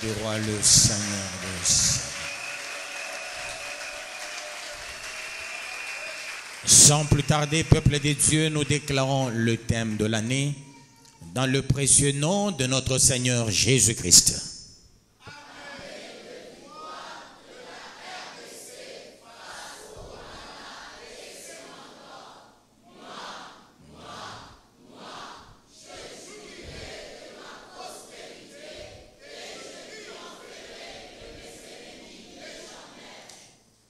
des rois, le Seigneur des Seigneurs. Sans plus tarder, peuple de Dieu, nous déclarons le thème de l'année dans le précieux nom de notre Seigneur Jésus-Christ.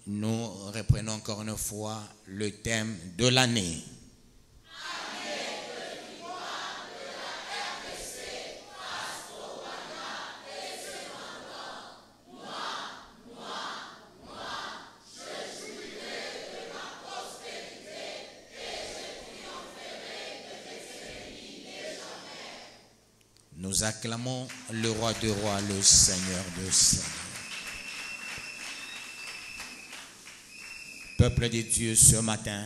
Nous reprenons encore une fois le thème de l'année. Nous acclamons le roi des rois, le Seigneur des seigneurs. Peuple de Dieu, ce matin,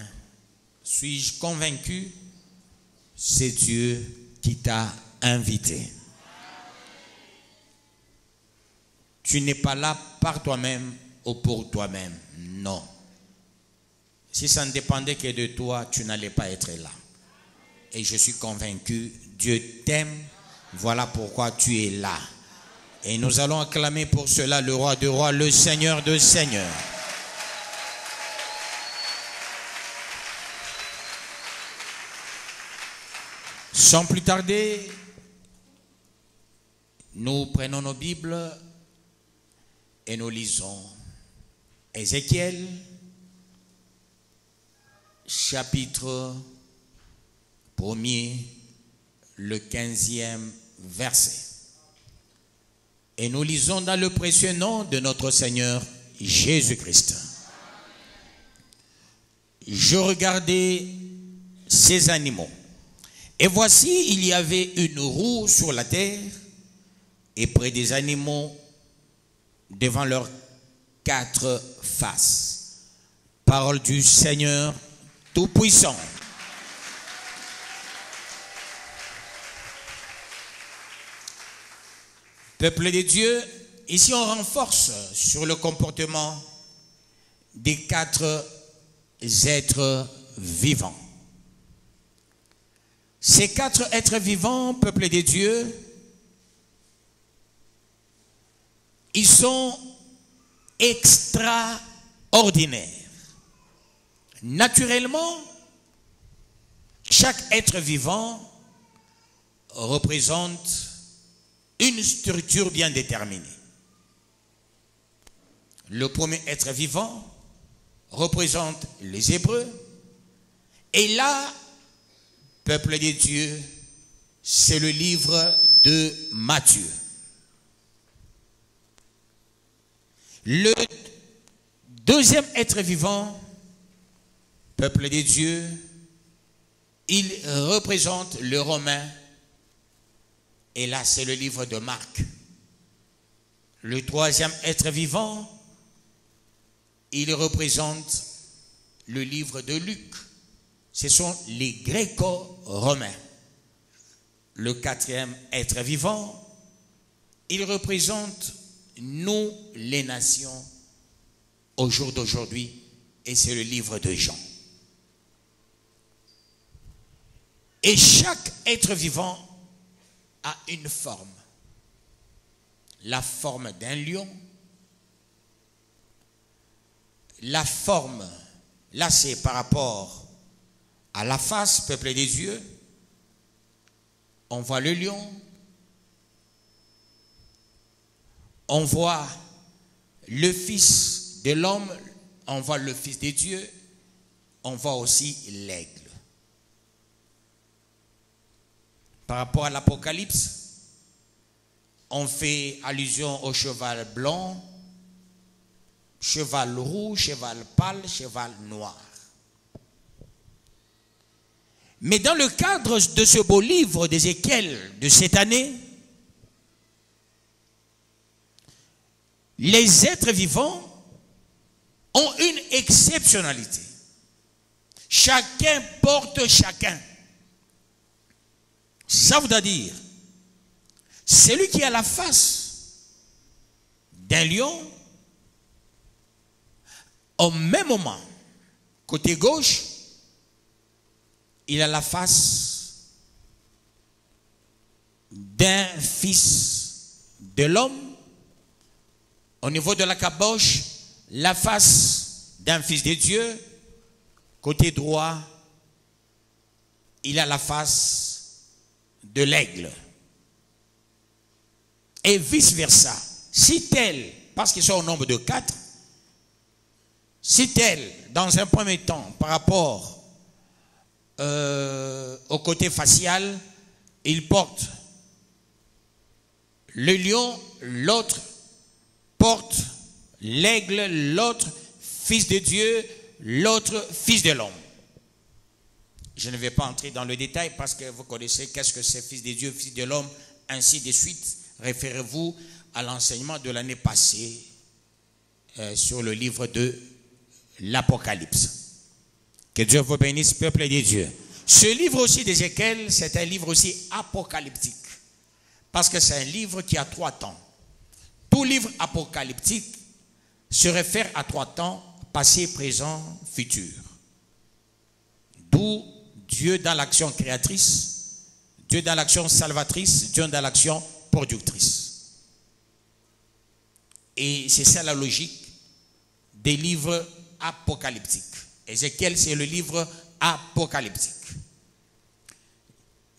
suis-je convaincu, c'est Dieu qui t'a invité. Tu n'es pas là par toi-même ou pour toi-même, non. Si ça ne dépendait que de toi, tu n'allais pas être là. Et je suis convaincu, Dieu t'aime, voilà pourquoi tu es là. Et nous allons acclamer pour cela le roi des rois, le Seigneur des seigneurs. Sans plus tarder, nous prenons nos Bibles et nous lisons Ézéchiel, chapitre 1er, le 15e verset. Et nous lisons dans le précieux nom de notre Seigneur Jésus-Christ. Je regardais ces animaux. Et voici, il y avait une roue sur la terre, et près des animaux, devant leurs 4 faces. Parole du Seigneur Tout-Puissant. Peuple de Dieu, ici on renforce sur le comportement des 4 êtres vivants. Ces 4 êtres vivants, peuple de Dieu, ils sont extraordinaires. Naturellement, chaque être vivant représente une structure bien déterminée. Le premier être vivant représente les Hébreux. Et là, peuple de Dieu, c'est le livre de Matthieu. Le deuxième être vivant, peuple de Dieu, il représente le Romain. Et là, c'est le livre de Marc. Le troisième être vivant, il représente le livre de Luc. Ce sont les Gréco-Romains. Le 4e être vivant, il représente nous, les nations, au jour d'aujourd'hui, et c'est le livre de Jean. Et chaque être vivant a une forme. La forme d'un lion. La forme, là c'est par rapport à la face, peuple des dieux. On voit le lion. On voit le Fils de l'homme. On voit le Fils de Dieu. On voit aussi l'aigle. Par rapport à l'Apocalypse, on fait allusion au cheval blanc, cheval roux, cheval pâle, cheval noir. Mais dans le cadre de ce beau livre d'Ézéchiel de cette année, les êtres vivants ont une exceptionnalité. Chacun porte chacun. Ça veut dire, celui qui a la face d'un lion. Au même moment, côté gauche, il a la face d'un fils de l'homme. Au niveau de la caboche, la face d'un fils de Dieu. Côté droit, il a la face de l'aigle. Et vice-versa. Si tel, parce qu'ils sont au nombre de 4, si tel, dans un premier temps, par rapport au côté facial, il porte le lion, l'autre porte l'aigle, l'autre fils de Dieu, l'autre fils de l'homme. Je ne vais pas entrer dans le détail parce que vous connaissez qu'est-ce que c'est fils de Dieu, fils de l'homme, ainsi de suite. Référez-vous à l'enseignement de l'année passée sur le livre de l'Apocalypse. Que Dieu vous bénisse, peuple de Dieu. Ce livre aussi d'Ézéchiel, c'est un livre aussi apocalyptique. Parce que c'est un livre qui a 3 temps. Tout livre apocalyptique se réfère à 3 temps, passé, présent, futur. D'où Dieu dans l'action créatrice, Dieu dans l'action salvatrice, Dieu dans l'action productrice. Et c'est ça la logique des livres apocalyptiques. Ézéchiel, c'est le livre apocalyptique.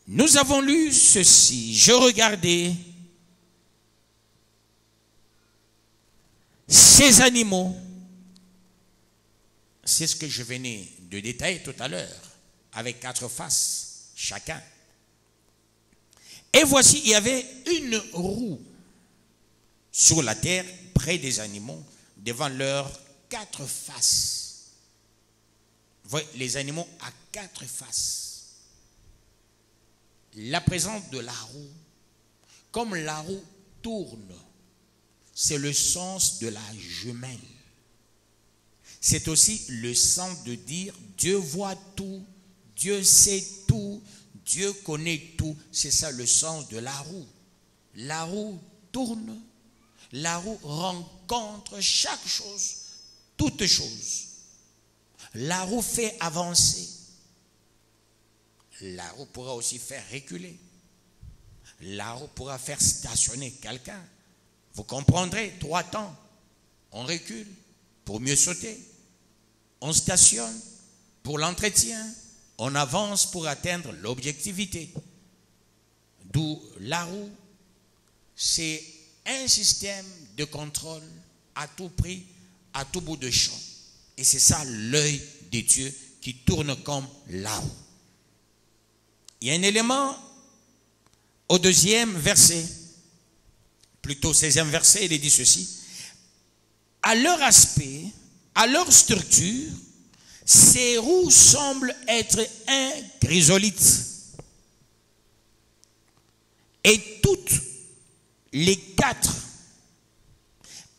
Nous avons lu ceci. Je regardais ces animaux. C'est ce que je venais de détailler tout à l'heure, avec 4 faces chacun. Et voici, il y avait une roue sur la terre, près des animaux, devant leurs 4 faces. Vous voyez, les animaux à 4 faces. La présence de la roue, comme la roue tourne, c'est le sens de la jumelle. C'est aussi le sens de dire Dieu voit tout, Dieu sait tout, Dieu connaît tout. C'est ça le sens de la roue. La roue tourne, la roue rencontre chaque chose, toute chose. La roue fait avancer. La roue pourra aussi faire reculer. La roue pourra faire stationner quelqu'un. Vous comprendrez, 3 temps. On recule pour mieux sauter. On stationne pour l'entretien. On avance pour atteindre l'objectivité. D'où la roue, c'est un système de contrôle à tout prix, à tout bout de champ. Et c'est ça l'œil de Dieu qui tourne comme la roue. Il y a un élément au 2e verset, plutôt 16e verset, il est dit ceci. À leur aspect, à leur structure, ces roues semblent être un chrysolite. Et toutes les 4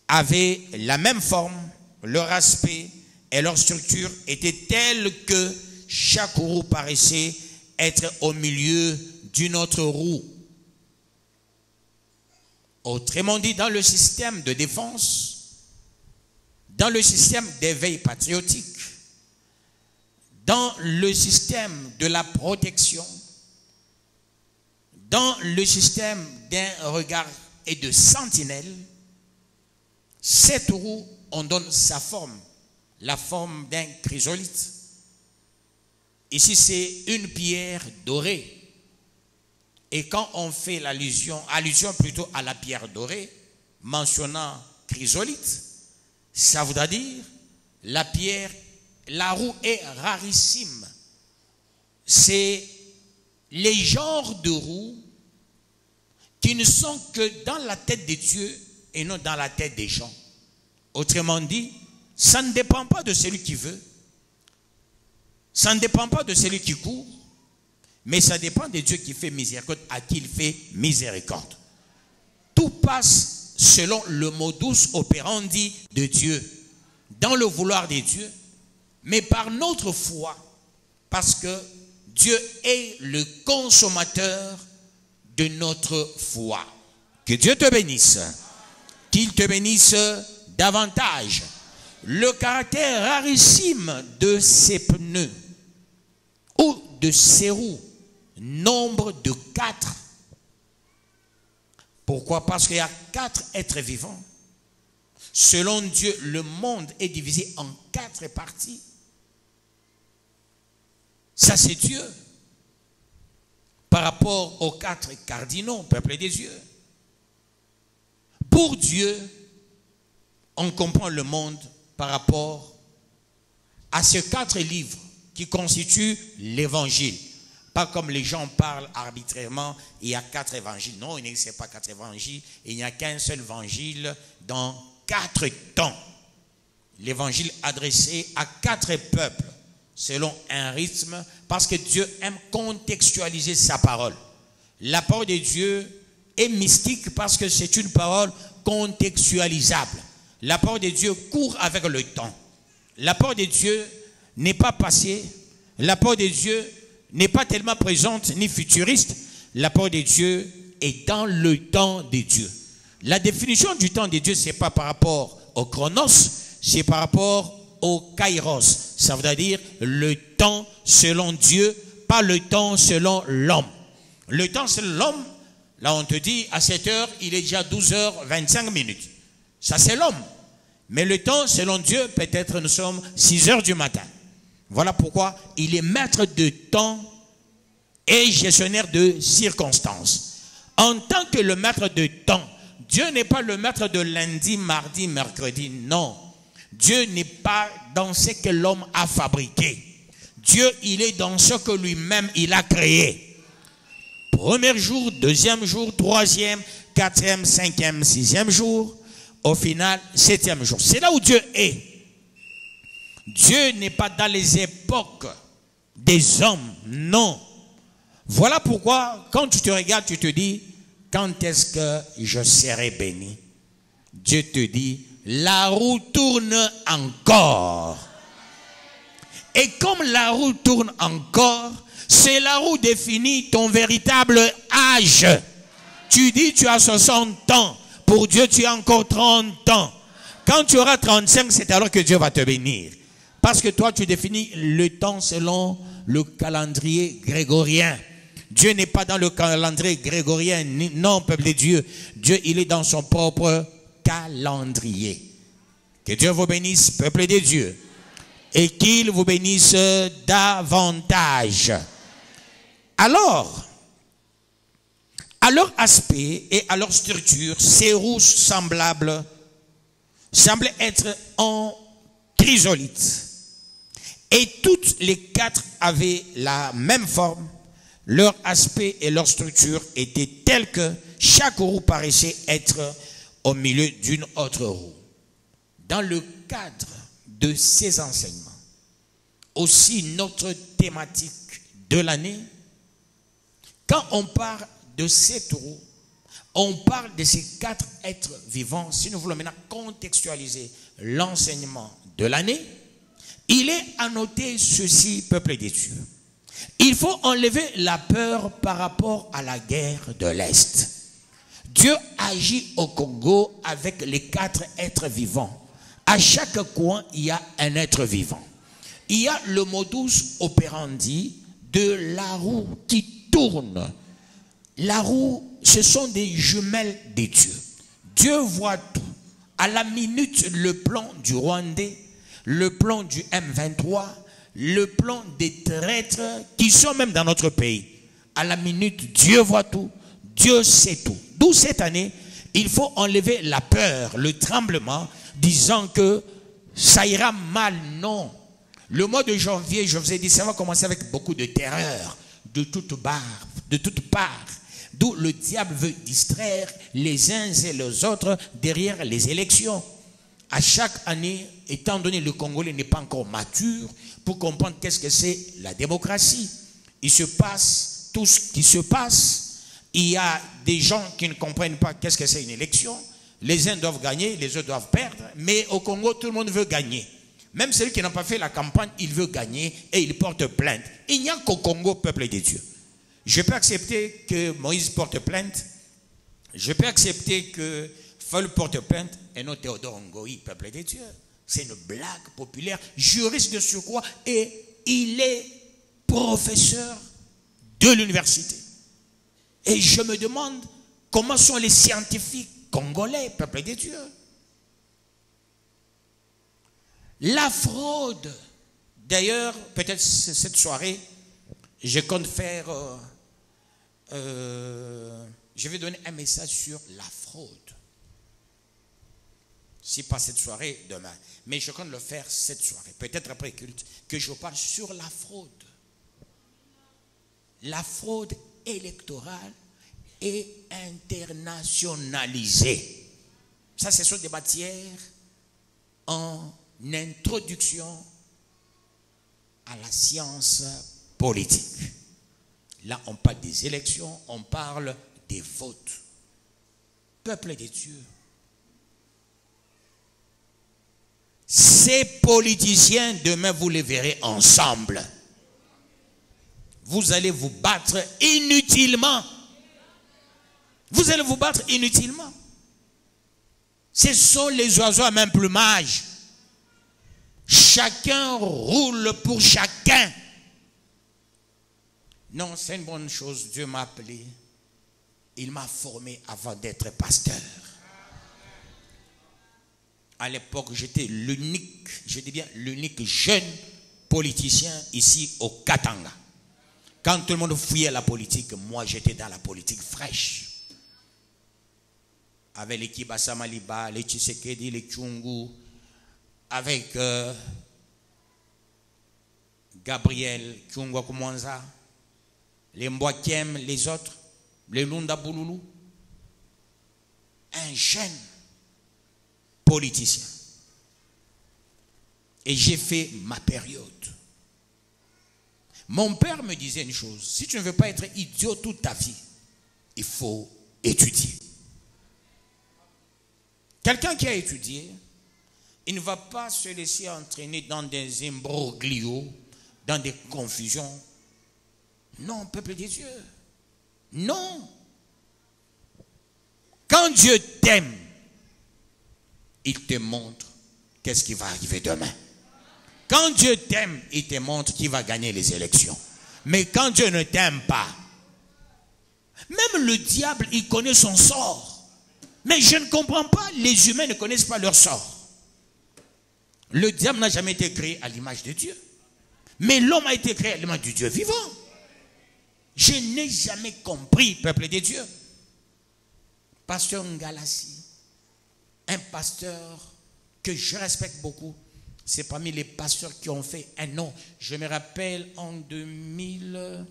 avaient la même forme, leur aspect et leur structure étaient telles que chaque roue paraissait être au milieu d'une autre roue. Autrement dit, dans le système de défense, dans le système d'éveil patriotique, dans le système de la protection, dans le système d'un regard et de sentinelle, cette roue, on donne sa forme, la forme d'un chrysolite. Ici, c'est une pierre dorée. Et quand on fait allusion plutôt à la pierre dorée, mentionnant chrysolite, ça voudra dire la pierre, la roue est rarissime. C'est les genres de roues qui ne sont que dans la tête de Dieu et non dans la tête des gens. Autrement dit, ça ne dépend pas de celui qui veut, ça ne dépend pas de celui qui court, mais ça dépend de Dieu qui fait miséricorde, à qui il fait miséricorde. Tout passe selon le modus operandi de Dieu, dans le vouloir de Dieu, mais par notre foi, parce que Dieu est le consommateur de notre foi. Que Dieu te bénisse. qu'il te bénisse davantage. Le caractère rarissime de ses pneus ou de ses roues, nombre de 4. Pourquoi? Parce qu'il y a 4 êtres vivants. Selon Dieu, le monde est divisé en 4 parties. Ça, c'est Dieu. Par rapport aux 4 cardinaux, peuple des dieux. Pour Dieu, on comprend le monde par rapport à ces 4 livres qui constituent l'évangile. Pas comme les gens parlent arbitrairement, il y a 4 évangiles. Non, il n'existe pas 4 évangiles. Il n'y a qu'un seul évangile dans 4 temps. L'évangile adressé à 4 peuples, selon un rythme, parce que Dieu aime contextualiser sa parole. La parole de Dieu est mystique parce que c'est une parole contextualisable. La parole de Dieu court avec le temps. La parole de Dieu n'est pas passée. La parole de Dieu n'est pas tellement présente ni futuriste. La parole de Dieu est dans le temps de Dieu. La définition du temps de Dieu, ce n'est pas par rapport au chronos, c'est par rapport au kairos. Ça veut dire le temps selon Dieu, pas le temps selon l'homme. Le temps selon l'homme, là on te dit à 7 heures, il est déjà 12h25. Ça c'est l'homme. Mais le temps selon Dieu, peut-être nous sommes 6 heures du matin. Voilà pourquoi il est maître de temps et gestionnaire de circonstances. En tant que le maître de temps, Dieu n'est pas le maître de lundi, mardi, mercredi, non. Dieu n'est pas dans ce que l'homme a fabriqué. Dieu, il est dans ce que lui-même, il a créé. Premier jour, deuxième jour, troisième, quatrième, cinquième, sixième jour, au final, 7e jour. C'est là où Dieu est. Dieu n'est pas dans les époques des hommes, non. Voilà pourquoi, quand tu te regardes, tu te dis, quand est-ce que je serai béni? Dieu te dit, la roue tourne encore. Et comme la roue tourne encore, c'est la roue définit ton véritable âge. Tu dis, tu as 60 ans. Pour Dieu, tu as encore 30 ans. Quand tu auras 35, c'est alors que Dieu va te bénir. Parce que toi, tu définis le temps selon le calendrier grégorien. Dieu n'est pas dans le calendrier grégorien. Non, peuple de Dieu. Dieu, il est dans son propre calendrier. Que Dieu vous bénisse, peuple de Dieu. Et qu'il vous bénisse davantage. Alors, à leur aspect et à leur structure, ces roues semblaient être en chrysolite. Et toutes les 4 avaient la même forme. Leur aspect et leur structure étaient tels que chaque roue paraissait être au milieu d'une autre roue. Dans le cadre de ces enseignements, aussi notre thématique de l'année, quand on parle de cette roue, on parle de ces 4 êtres vivants. Si nous voulons maintenant contextualiser l'enseignement de l'année, il est à noter ceci, peuple des dieux. Il faut enlever la peur par rapport à la guerre de l'Est. Dieu agit au Congo avec les 4 êtres vivants. À chaque coin, il y a un être vivant. Il y a le modus operandi de la roue qui tourne. La roue, ce sont des jumelles de Dieu. Dieu voit tout. À la minute, le plan du Rwandais, le plan du M23, le plan des traîtres qui sont même dans notre pays. À la minute, Dieu voit tout. Dieu sait tout. D'où cette année, il faut enlever la peur, le tremblement, disant que ça ira mal. Non. Le mois de janvier, je vous ai dit, ça va commencer avec beaucoup de terreur, de toutes parts. D'où le diable veut distraire les uns et les autres derrière les élections. À chaque année, étant donné que le Congolais n'est pas encore mature pour comprendre qu'est-ce que c'est la démocratie, il se passe tout ce qui se passe. Il y a des gens qui ne comprennent pas qu'est-ce que c'est une élection. Les uns doivent gagner, les autres doivent perdre. Mais au Congo, tout le monde veut gagner. Même celui qui n'a pas fait la campagne, il veut gagner et il porte plainte. Il n'y a qu'au Congo, peuple de Dieu. Je peux accepter que Moïse porte plainte. Je peux accepter que faut le porter plainte et non Théodore Ngoï, peuple de Dieu. C'est une blague populaire, juriste de surcroît, et il est professeur de l'université. Et je me demande comment sont les scientifiques congolais, peuple de Dieu. La fraude. D'ailleurs, peut-être cette soirée, je compte faire... je vais donner un message sur la fraude. Si pas cette soirée, demain. Mais je compte le faire cette soirée, peut-être après culte, que je parle sur la fraude. La fraude électorale est internationalisée. Ça, ce sont des matières en introduction à la science politique. Là, on parle des élections, on parle des votes. Peuple de Dieu. Ces politiciens, demain, vous les verrez ensemble. Vous allez vous battre inutilement. Vous allez vous battre inutilement. Ce sont les oiseaux à même plumage. Chacun roule pour chacun. Non, c'est une bonne chose. Dieu m'a appelé. Il m'a formé avant d'être pasteur. À l'époque, j'étais l'unique, je dis bien l'unique jeune politicien ici au Katanga. Quand tout le monde fouillait la politique, moi j'étais dans la politique fraîche. Avec les Kibasa Maliba, les Tshisekedi, les Tchungu, avec Gabriel Tchungwa Kumwanza, les Mboakiem, les autres, les Lunda Bouloulou. Un jeune politicien. Et j'ai fait ma période. Mon père me disait une chose: si tu ne veux pas être idiot toute ta vie, il faut étudier. Quelqu'un qui a étudié, il ne va pas se laisser entraîner dans des imbroglios, dans des confusions. Non, peuple de Dieu. Non. Quand Dieu t'aime, il te montre qu'est-ce qui va arriver demain. Quand Dieu t'aime, il te montre qui va gagner les élections. Mais quand Dieu ne t'aime pas, même le diable, il connaît son sort. Mais je ne comprends pas, les humains ne connaissent pas leur sort. Le diable n'a jamais été créé à l'image de Dieu. Mais l'homme a été créé à l'image du Dieu vivant. Je n'ai jamais compris, peuple de Dieu. Pasteur Ngalassi, un pasteur que je respecte beaucoup, c'est parmi les pasteurs qui ont fait un nom. Je me rappelle en 2000,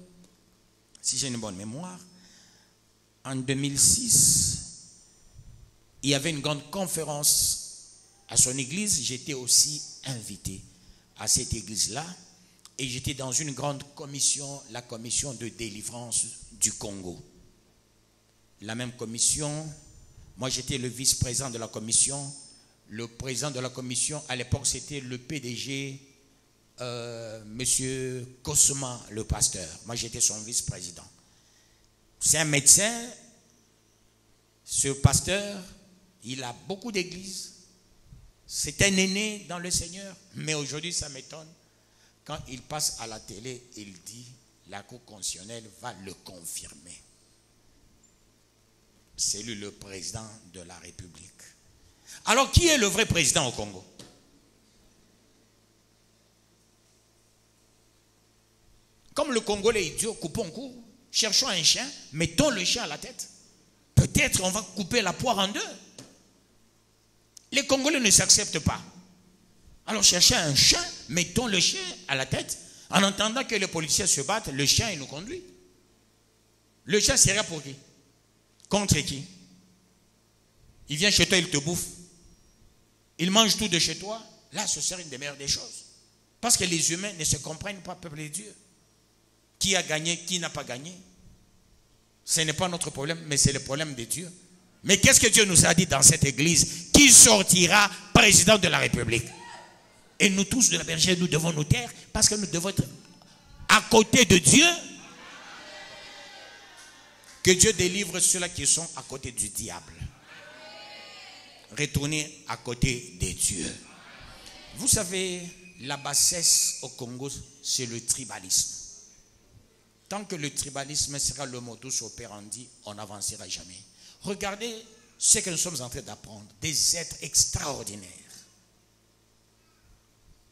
si j'ai une bonne mémoire, en 2006, il y avait une grande conférence à son église. J'étais aussi invité à cette église-là. Et j'étais dans une grande commission, la commission de délivrance du Congo. La même commission, moi j'étais le vice-président de la commission. Le président de la commission, à l'époque, c'était le PDG, monsieur Kosuma, le pasteur. Moi j'étais son vice-président. C'est un médecin, ce pasteur, il a beaucoup d'églises. C'est un aîné dans le Seigneur, mais aujourd'hui ça m'étonne. Quand il passe à la télé, il dit, la Cour constitutionnelle va le confirmer. C'est lui le président de la République. Alors, qui est le vrai président au Congo? Comme le Congolais est idiot, coupons court, cherchons un chien, mettons le chien à la tête. Peut-être on va couper la poire en deux. Les Congolais ne s'acceptent pas. Alors cherchez un chien, mettons le chien à la tête. En entendant que les policiers se battent, le chien il nous conduit. Le chien sera pour qui? Contre qui? Il vient chez toi, il te bouffe. Il mange tout de chez toi. Là, ce serait une des meilleures des choses. Parce que les humains ne se comprennent pas, peuple de Dieu. Qui a gagné, qui n'a pas gagné? Ce n'est pas notre problème, mais c'est le problème de Dieu. Mais qu'est-ce que Dieu nous a dit dans cette église? Qui sortira président de la République? Et nous tous de la bergère, nous devons nous taire parce que nous devons être à côté de Dieu. Que Dieu délivre ceux-là qui sont à côté du diable. retourner à côté des dieux. Vous savez, la bassesse au Congo, c'est le tribalisme. Tant que le tribalisme sera le modus operandi, on n'avancera jamais. Regardez ce que nous sommes en train d'apprendre. Des êtres extraordinaires.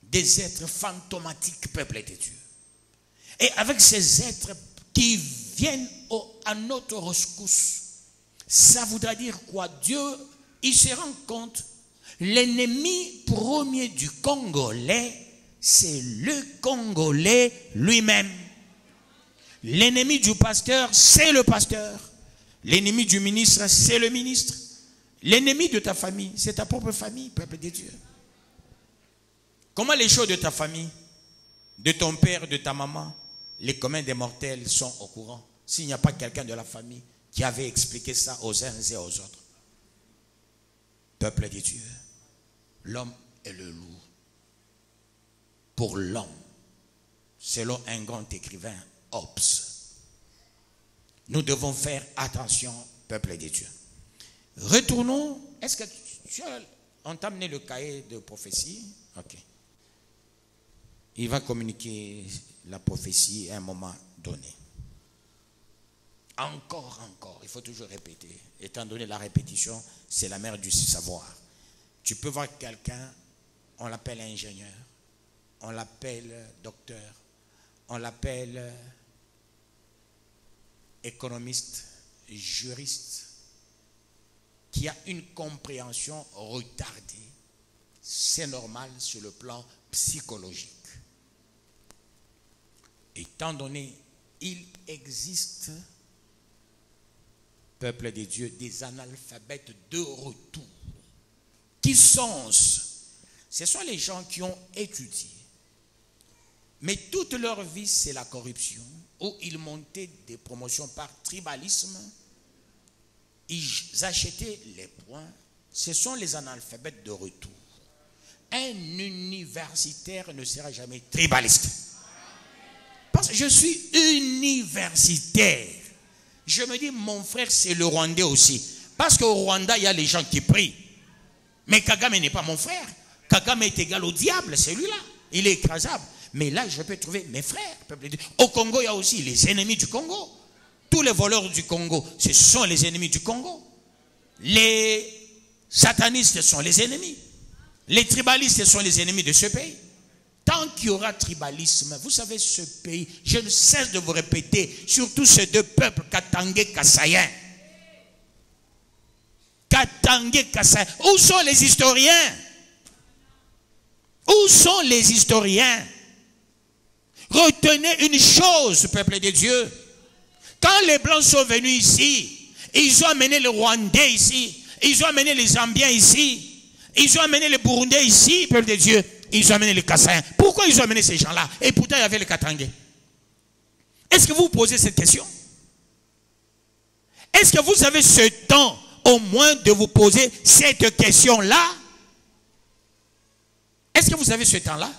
Des êtres fantomatiques, peuple de Dieu. Et avec ces êtres qui viennent à notre rescousse, ça voudra dire quoi? Dieu, il se rend compte, l'ennemi premier du Congolais, c'est le Congolais lui-même. L'ennemi du pasteur, c'est le pasteur. L'ennemi du ministre, c'est le ministre. L'ennemi de ta famille, c'est ta propre famille, peuple de Dieu. Comment les choses de ta famille, de ton père, de ta maman, les communs des mortels sont au courant? S'il n'y a pas quelqu'un de la famille qui avait expliqué ça aux uns et aux autres. Peuple de Dieu, l'homme est le loup. Pour l'homme, selon un grand écrivain, Hobbes. Nous devons faire attention, peuple de Dieu. Retournons. Est-ce que on t'a amené le cahier de prophétie? Ok. Il va communiquer la prophétie à un moment donné. Encore. Il faut toujours répéter. Étant donné la répétition, c'est la mère du savoir. Tu peux voir quelqu'un, on l'appelle ingénieur, on l'appelle docteur, on l'appelle économiste, juriste, qui a une compréhension retardée. C'est normal sur le plan psychologique. Étant donné, il existe, peuple de Dieu, des analphabètes de retour. Qui sont-ce? Ce sont les gens qui ont étudié. Mais toute leur vie, c'est la corruption, où ils montaient des promotions par tribalisme. Ils achetaient les points. Ce sont les analphabètes de retour. Un universitaire ne sera jamais tribaliste. Parce que je suis universitaire. Je me dis, mon frère, c'est le Rwandais aussi. Parce qu'au Rwanda, il y a les gens qui prient. Mais Kagame n'est pas mon frère. Kagame est égal au diable, celui-là. Il est écrasable. Mais là, je peux trouver mes frères. Au Congo, il y a aussi les ennemis du Congo. Tous les voleurs du Congo, ce sont les ennemis du Congo. Les satanistes sont les ennemis. Les tribalistes sont les ennemis de ce pays. Tant qu'il y aura tribalisme, vous savez, ce pays, je ne cesse de vous répéter, surtout ces deux peuples, Katangé, Kassaïen. Katangé, Kassaïen. Où sont les historiens? Où sont les historiens? Retenez une chose, peuple de Dieu. Quand les Blancs sont venus ici, ils ont amené les Rwandais ici, ils ont amené les Zambiens ici, ils ont amené les Burundais ici, peuple de Dieu. Ils ont amené les Kassaïens. Pourquoi ils ont amené ces gens-là? Et pourtant, il y avait les Katangais. Est-ce que vous posez cette question? Est-ce que vous avez ce temps, au moins, de vous poser cette question-là? Est-ce que vous avez ce temps-là?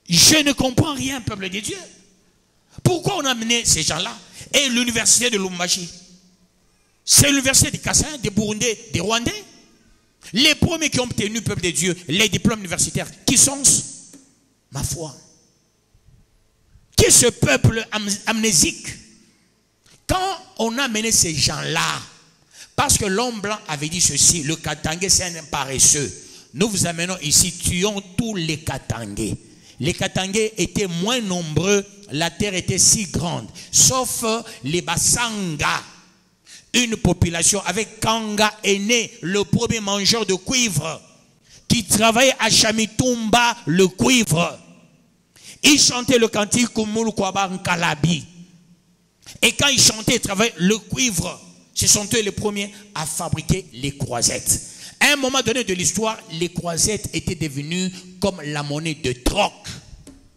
Je ne comprends rien, peuple de Dieu. Pourquoi on a amené ces gens-là? Et l'université de Lubumbashi, c'est l'université des Kassaïens, des Burundais, des Rwandais. Les premiers qui ont obtenu, peuple de Dieu, les diplômes universitaires, qui sont, ma foi, qui est ce peuple amnésique? Quand on a amené ces gens-là, parce que l'homme blanc avait dit ceci, le Katangé c'est un paresseux. Nous vous amenons ici, tuons tous les Katangés. Les Katangés étaient moins nombreux, la terre était si grande, sauf les Bassanga. Une population avec Kanga est né, le premier mangeur de cuivre, qui travaillait à Chamitumba, le cuivre. Il chantait le cantique Kumul Kwaba Nkalabi. Et quand il chantait, il travaillait le cuivre. Ce sont eux les premiers à fabriquer les croisettes. À un moment donné de l'histoire, les croisettes étaient devenues comme la monnaie de troc.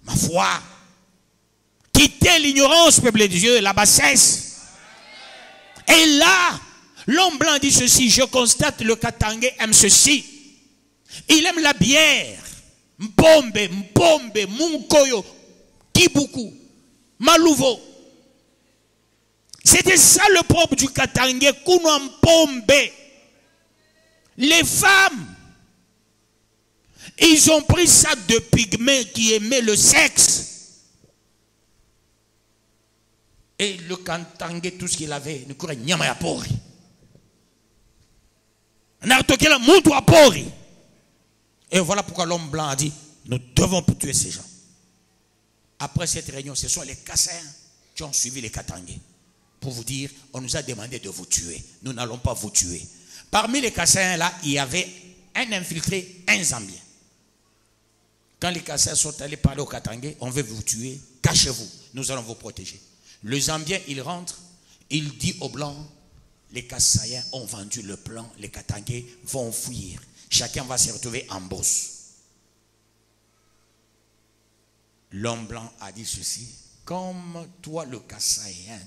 Ma foi. Quittez l'ignorance, peuple de Dieu, la bassesse. Et là, l'homme blanc dit ceci, je constate le Katangé aime ceci. Il aime la bière. Mpombe, Munkoyo, Kibuku, Malouvo. C'était ça le propre du Katangé, Kuno Mpombe. Les femmes, ils ont pris ça de pygmées qui aimaient le sexe. Et le Katanga, tout ce qu'il avait, ne courait nyama ya pori. Et voilà pourquoi l'homme blanc a dit, nous devons tuer ces gens. Après cette réunion, ce sont les Kassaïens qui ont suivi les Katangais pour vous dire, on nous a demandé de vous tuer. Nous n'allons pas vous tuer. Parmi les Kassaïens là, il y avait un infiltré, un Zambien. Quand les Kassaïens sont allés parler aux Katangais, on veut vous tuer, cachez-vous, nous allons vous protéger. Le Zambien, il rentre, il dit aux Blancs, les Kassaïens ont vendu le plan, les Katangais vont fuir. Chacun va se retrouver en bourse. L'homme blanc a dit ceci, comme toi le Kassaïen,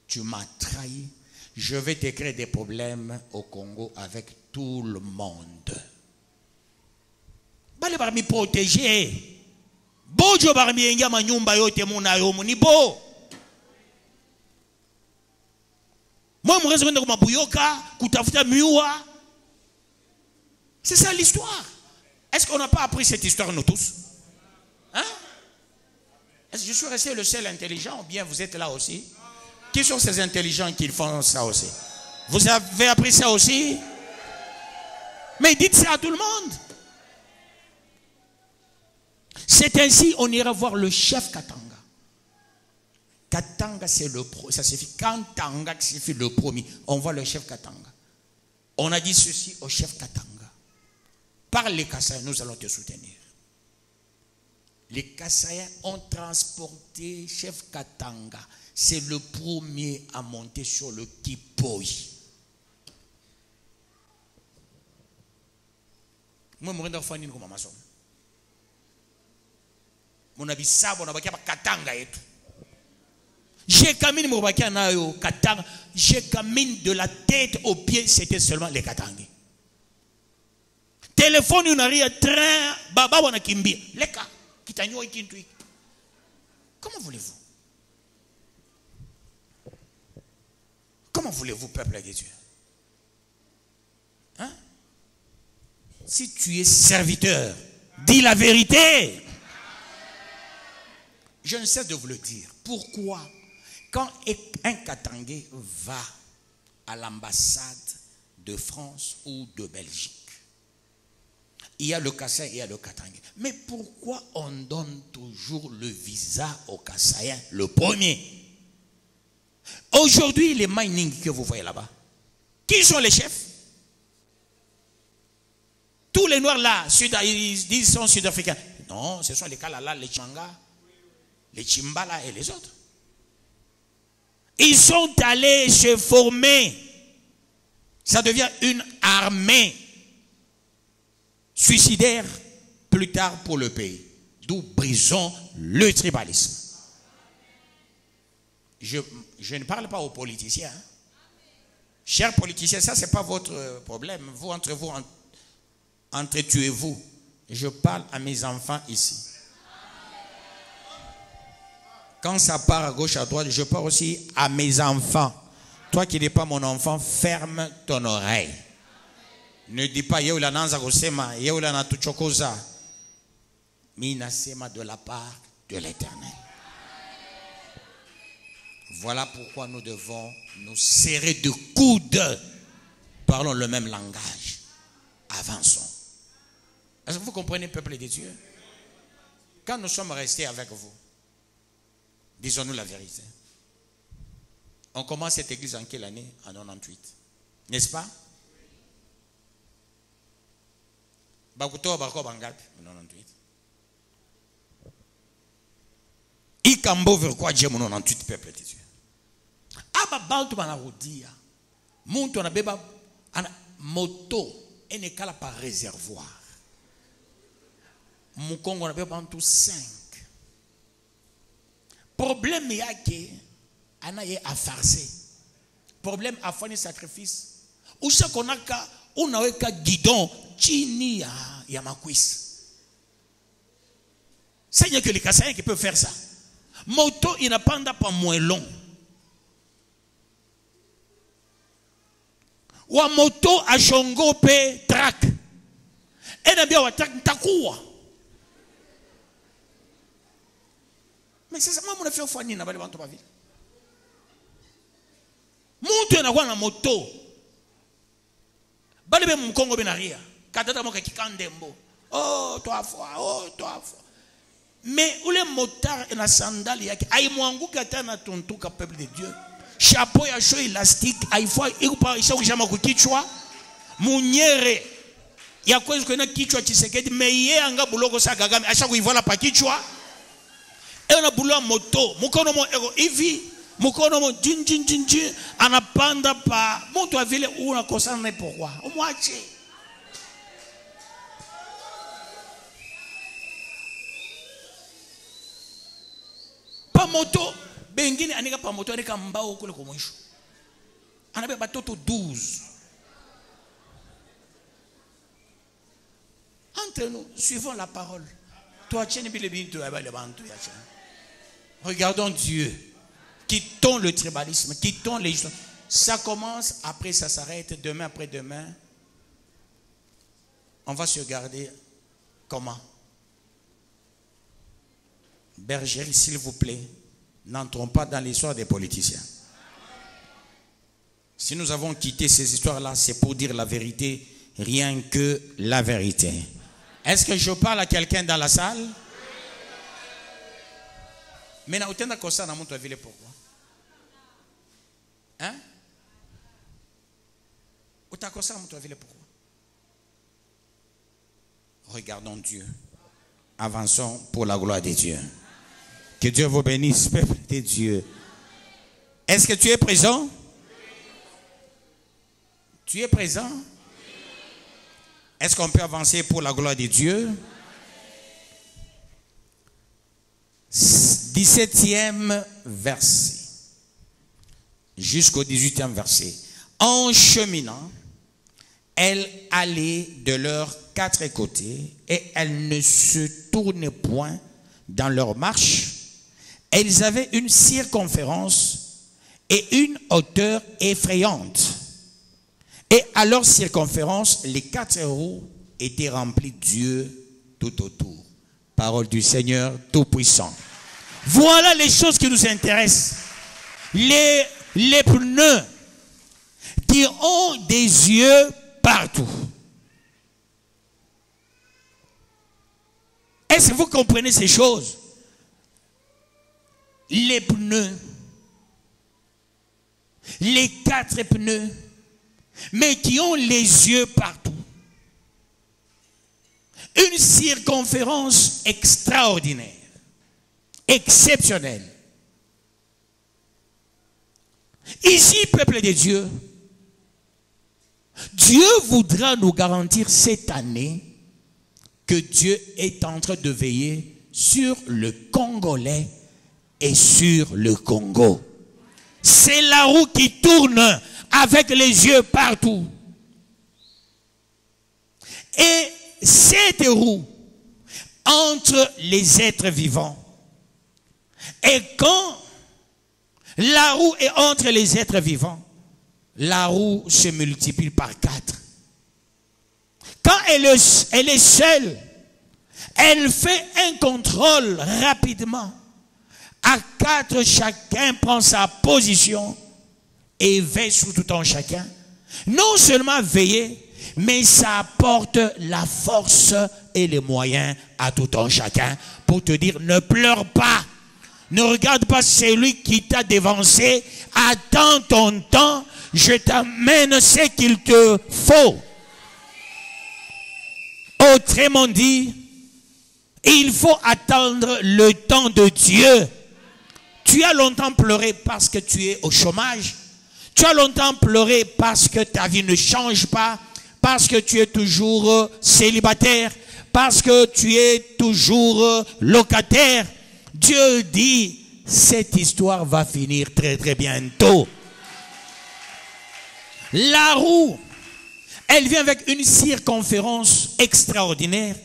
tu m'as trahi, je vais te créer des problèmes au Congo avec tout le monde. Bale barmi protéger. Bojo barmi enga manyumba yote muna yo munibo. Moi je kwenda kwa mabuyoka kutafuta miwa. C'est ça l'histoire. Est-ce qu'on n'a pas appris cette histoire nous tous? Hein? Est-ce que je suis resté le seul intelligent ou bien vous êtes là aussi? Qui sont ces intelligents qui font ça aussi? Vous avez appris ça aussi? Mais dites ça à tout le monde. C'est ainsi on ira voir le chef Katanga. Katanga c'est le pro, ça signifie Katanga qui signifie le premier. On voit le chef Katanga. On a dit ceci au chef Katanga. Par les Kassaïens, nous allons te soutenir. Les Kassaïens ont transporté chef Katanga. C'est le premier à monter sur le Kipoi. Moi, je suis venu comme Amazon. Mon avis, ça, on a pas Katanga et tout. J'ai caminé mon Katanga. J'ai caminé de la tête aux pieds, c'était seulement les Katangais. Téléphone, on a rien, train, baba, on a kimbi. Les cas, qui t'a dit, comment voulez-vous? Comment voulez-vous, peuple de Dieu? Hein? Si tu es serviteur, dis la vérité. Je ne cesse de vous le dire. Pourquoi? Quand un Katangais va à l'ambassade de France ou de Belgique, il y a le Kassaïen et il y a le Katangais. Mais pourquoi on donne toujours le visa au Kassaïen, le premier? Aujourd'hui, les mining que vous voyez là-bas, qui sont les chefs? Tous les Noirs là, ils sont sud-africains. Non, ce sont les Kalala, les Changa, les Chimbala et les autres. Ils sont allés se former. Ça devient une armée suicidaire plus tard pour le pays. D'où brisons le tribalisme. Je ne parle pas aux politiciens. Hein. Chers politiciens, ça c'est pas votre problème. Vous entre vous, entretuez-vous. Je parle à mes enfants ici. Quand ça part à gauche, à droite, je parle aussi à mes enfants. Toi qui n'es pas mon enfant, ferme ton oreille. Ne dis pas yeula nanza kusema yeula na tuchokoza. Minasema de la part de l'Éternel. Voilà pourquoi nous devons nous serrer de coudes. Parlons le même langage. Avançons. Est-ce que vous comprenez, peuple de Dieu? Quand nous sommes restés avec vous, disons-nous la vérité. On commence cette église en quelle année? En 98. N'est-ce pas? Bakuto bako bangapi? 98. Ikambo veut quoi dire 98 peuple de Dieu? Aba bantu banarudia. Muntu anabeba ana moto enekala par réservoir. Mukongo anabeba bantu 5. Problème yake anaye a farcé. Problème a fani sacrifice. Usha konaka unaweka guidon chini ya makwisi. C'est que les Kassaïens qui peuvent faire ça. Moto inapanda pa moins long. Wa moto a chongo pe track. Et na bien wa track takuwa. Mais c'est ça, moi, mon affaire fournie, n'a pas de vente ma vie. Monte na kwa na moto. Balebe mon Congo benaria. Katata mo kikandembo. Oh, toi fois. Mais où les motards et la sandale yaki ay mwangu kata na tontuka peuple de Dieu. Chapeau ya chaud élastique, ay fois ikupa isha kujama kukichwa. Munyere. Ya kwezi kwena kichwa Tshisekedi mais ye anga buloko sa Kagame acha kuivola pa kichwa. Et on a boulot en moto. Mukono mo ego ivi. Mukono mo djin anapanda pa. Mon toi vile ou na kosa na pourquoi. O moitié. Pa moto. Bengine anika pa moto anika mbao kule kwa mwisho. Anabe batoto 12. Entre nous, suivons la parole. Toi, tiens le bintu ya bale bantu ya tiens. Regardons Dieu. Quittons le tribalisme, quittons les histoires. Ça commence, après ça s'arrête, demain après demain. On va se regarder comment. Bergerie, s'il vous plaît, n'entrons pas dans l'histoire des politiciens. Si nous avons quitté ces histoires-là, c'est pour dire la vérité, rien que la vérité. Est-ce que je parle à quelqu'un dans la salle? Mais na utenda kosa na mtu avile pourquoi? Hein? Utakosa na mtu avile pourquoi? Regardons Dieu. Avançons pour la gloire de Dieu. Que Dieu vous bénisse, peuple de Dieu. Est-ce que tu es présent? Tu es présent? Est-ce qu'on peut avancer pour la gloire de Dieu? 17e verset jusqu'au 18e verset. En cheminant, elles allaient de leurs 4 côtés et elles ne se tournaient point dans leur marche. Elles avaient une circonférence et une hauteur effrayante. Et à leur circonférence, les 4 roues étaient remplies d'yeux tout autour. Parole du Seigneur Tout-Puissant. Voilà les choses qui nous intéressent. Les pneus qui ont des yeux partout. Est-ce que vous comprenez ces choses? Les pneus. Les 4 pneus. Mais qui ont les yeux partout. Une circonférence extraordinaire, exceptionnelle. Ici, peuple de Dieu, Dieu voudra nous garantir cette année que Dieu est en train de veiller sur le Congolais et sur le Congo. C'est la roue qui tourne avec les yeux partout. Et cette roue entre les êtres vivants. Et quand la roue est entre les êtres vivants, la roue se multiplie par 4. Quand elle est seule, elle fait un contrôle rapidement. À 4, chacun prend sa position et veille sur tout en chacun. Non seulement veiller, mais ça apporte la force et les moyens à tout en chacun pour te dire ne pleure pas. Ne regarde pas celui qui t'a dévancé. Attends ton temps. Je t'amène ce qu'il te faut. Autrement dit, il faut attendre le temps de Dieu. Tu as longtemps pleuré parce que tu es au chômage. Tu as longtemps pleuré parce que ta vie ne change pas. Parce que tu es toujours célibataire. Parce que tu es toujours locataire. Dieu dit, cette histoire va finir très très bientôt. La roue, elle vient avec une circonférence extraordinaire,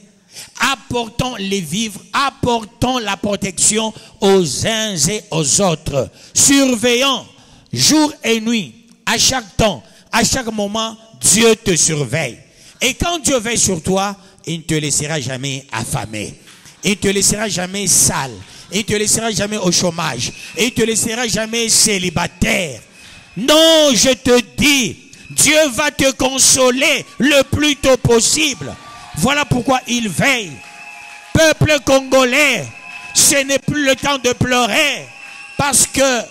apportant les vivres, apportant la protection aux uns et aux autres, surveillant jour et nuit, à chaque temps, À chaque moment, Dieu te surveille. Et quand Dieu veille sur toi, il ne te laissera jamais affamé. Il ne te laissera jamais sale. Il ne te laissera jamais au chômage. Il ne te laissera jamais célibataire. Non, je te dis, Dieu va te consoler le plus tôt possible. Voilà pourquoi il veille. Peuple congolais, ce n'est plus le temps de pleurer. Parce que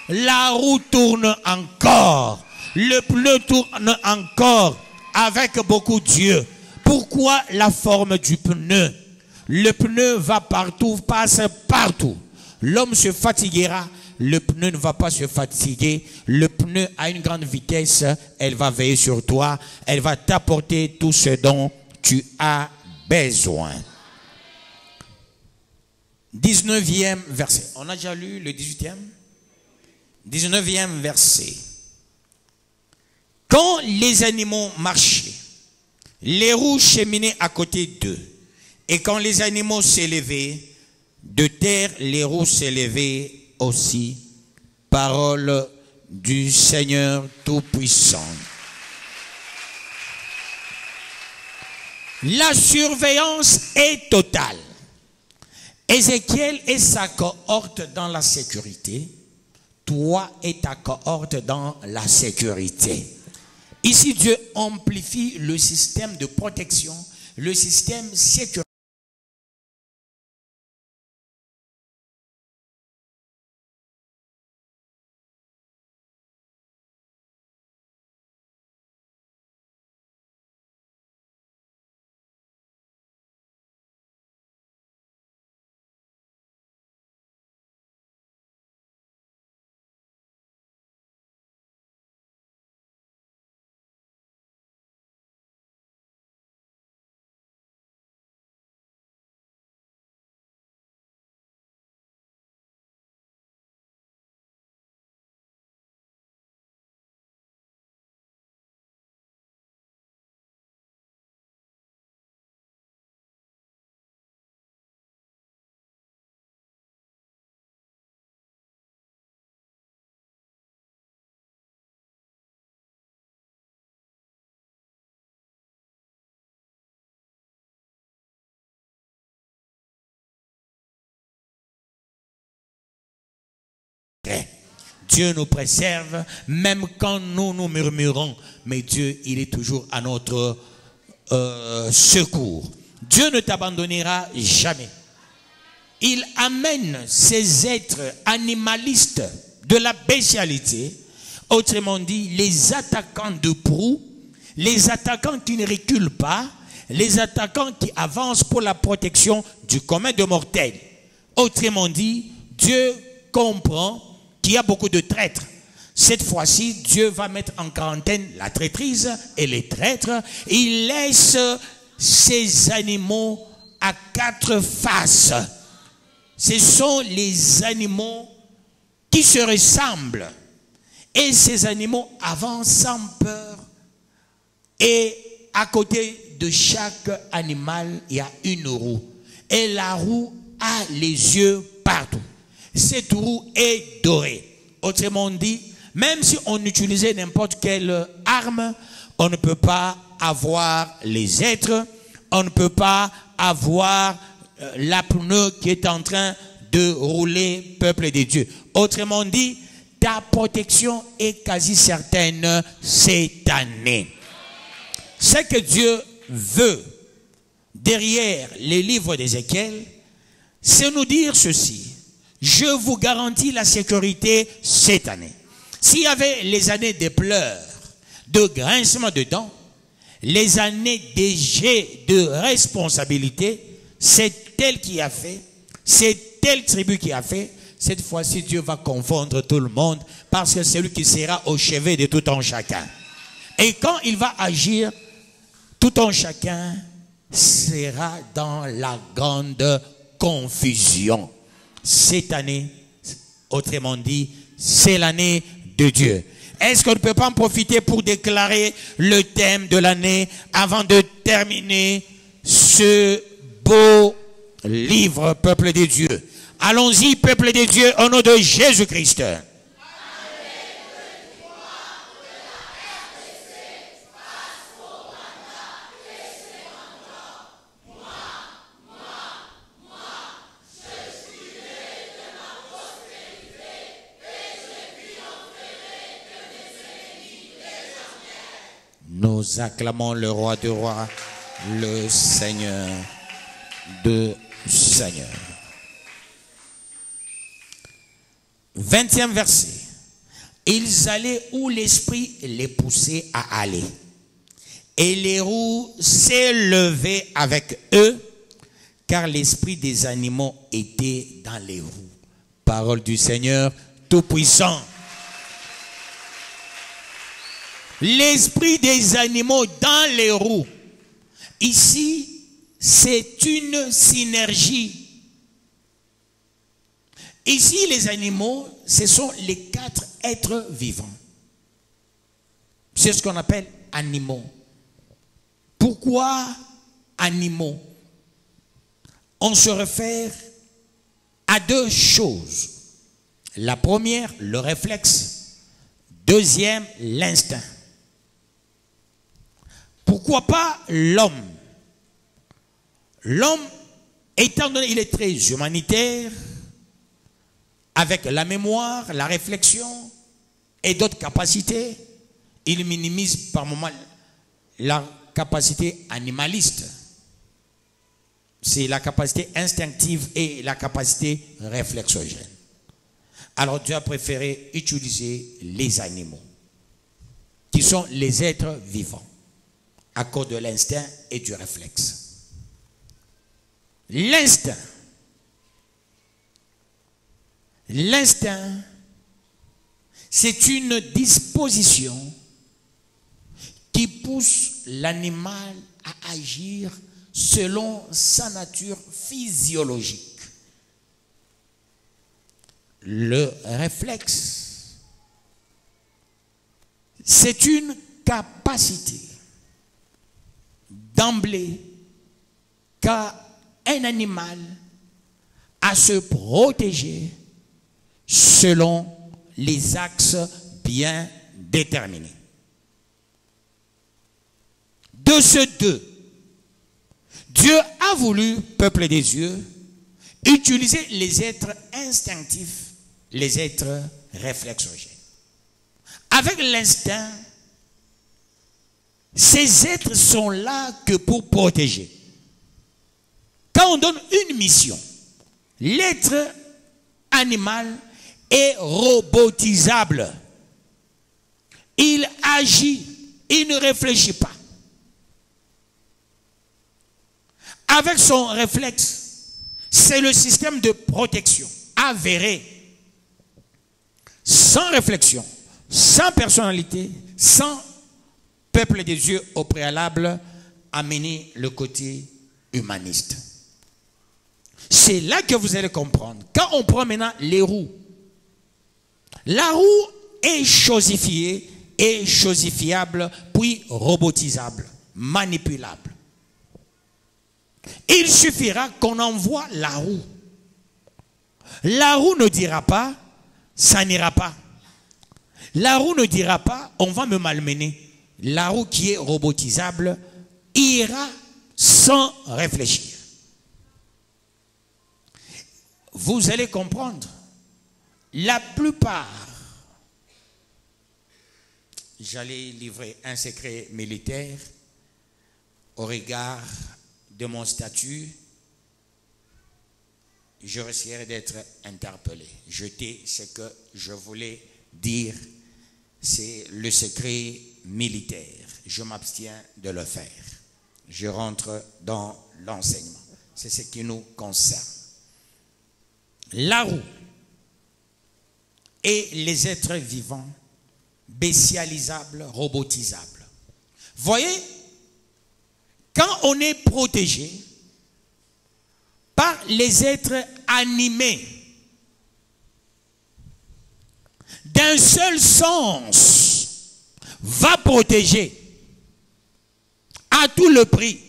la roue tourne encore. Le pneu tourne encore avec beaucoup Dieu. Pourquoi la forme du pneu? Le pneu va partout, passe partout. L'homme se fatiguera, le pneu ne va pas se fatiguer. Le pneu a une grande vitesse, elle va veiller sur toi. Elle va t'apporter tout ce dont tu as besoin. 19e verset. On a déjà lu le 18e? 19e verset. Quand les animaux marchaient, les roues cheminaient à côté d'eux. Et quand les animaux s'élevaient de terre, les roues s'élevaient aussi. Parole du Seigneur Tout-Puissant. La surveillance est totale. Ézéchiel et sa cohorte dans la sécurité. Toi et ta cohorte dans la sécurité. Ici, Dieu amplifie le système de protection, le système sécuritaire. Dieu nous préserve, même quand nous nous murmurons. Mais Dieu, il est toujours à notre secours. Dieu ne t'abandonnera jamais. Il amène ces êtres animalistes de la bestialité, autrement dit, les attaquants de proue, les attaquants qui ne reculent pas, les attaquants qui avancent pour la protection du commun de mortels. Autrement dit, Dieu comprend qu'il y a beaucoup de traîtres. Cette fois-ci, Dieu va mettre en quarantaine la traîtrise et les traîtres. Il laisse ces animaux à quatre faces. Ce sont les animaux qui se ressemblent. Et ces animaux avancent sans peur. Et à côté de chaque animal, il y a une roue. Et la roue a les yeux partout. Cette roue est dorée. Autrement dit, même si on utilisait n'importe quelle arme, on ne peut pas avoir les êtres, on ne peut pas avoir la pneu qui est en train de rouler, peuple de Dieu. Autrement dit, ta protection est quasi certaine cette année. Ce que Dieu veut derrière les livres d'Ézéchiel, c'est nous dire ceci. Je vous garantis la sécurité cette année. S'il y avait les années de pleurs, de grincement de dents, les années des jets de responsabilité, c'est tel qui a fait, c'est telle tribu qui a fait. Cette fois-ci, Dieu va confondre tout le monde parce que c'est lui qui sera au chevet de tout un chacun. Et quand il va agir, tout un chacun sera dans la grande confusion. Cette année, autrement dit, c'est l'année de Dieu. Est-ce qu'on ne peut pas en profiter pour déclarer le thème de l'année avant de terminer ce beau livre, peuple de Dieu? Allons-y, peuple de Dieu, au nom de Jésus-Christ. Nous acclamons le roi des rois, le Seigneur de Seigneurs. 20e verset. Ils allaient où l'Esprit les poussait à aller. Et les roues s'élevaient avec eux, car l'esprit des animaux était dans les roues. Parole du Seigneur Tout-Puissant. L'esprit des animaux dans les roues. Ici, c'est une synergie. Ici, les animaux, ce sont les 4 êtres vivants. C'est ce qu'on appelle animaux. Pourquoi animaux? On se réfère à 2 choses. La première, le réflexe. Deuxième, l'instinct. Pourquoi pas l'homme? L'homme, étant donné qu'il est très humanitaire, avec la mémoire, la réflexion et d'autres capacités, il minimise par moments la capacité animaliste. C'est la capacité instinctive et la capacité réflexogène. Alors Dieu a préféré utiliser les animaux, qui sont les êtres vivants, à cause de l'instinct et du réflexe. L'instinct. L'instinct, c'est une disposition qui pousse l'animal à agir selon sa nature physiologique. Le réflexe, c'est une capacité d'emblée qu'a un animal à se protéger selon les axes bien déterminés. De ce 2, Dieu a voulu, peuple des cieux, utiliser les êtres instinctifs, les êtres réflexogènes. Avec l'instinct, ces êtres sont là que pour protéger. Quand on donne une mission, l'être animal est robotisable. Il agit, il ne réfléchit pas. Avec son réflexe, c'est le système de protection avéré, sans réflexion, sans personnalité, sans peuple des yeux au préalable, amener le côté humaniste. C'est là que vous allez comprendre. Quand on prend maintenant les roues, la roue est chosifiée et chosifiable, puis robotisable, manipulable. Il suffira qu'on envoie la roue. La roue ne dira pas, ça n'ira pas. La roue ne dira pas, on va me malmener. La roue qui est robotisable ira sans réfléchir. Vous allez comprendre, la plupart, j'allais livrer un secret militaire au regard de mon statut, je risquerais d'être interpellé. Jeter ce que je voulais dire, c'est le secret militaire. Je m'abstiens de le faire. Je rentre dans l'enseignement. C'est ce qui nous concerne. La roue et les êtres vivants, bestialisables, robotisables. Voyez, quand on est protégé par les êtres animés, d'un seul sens, va protéger à tout le prix.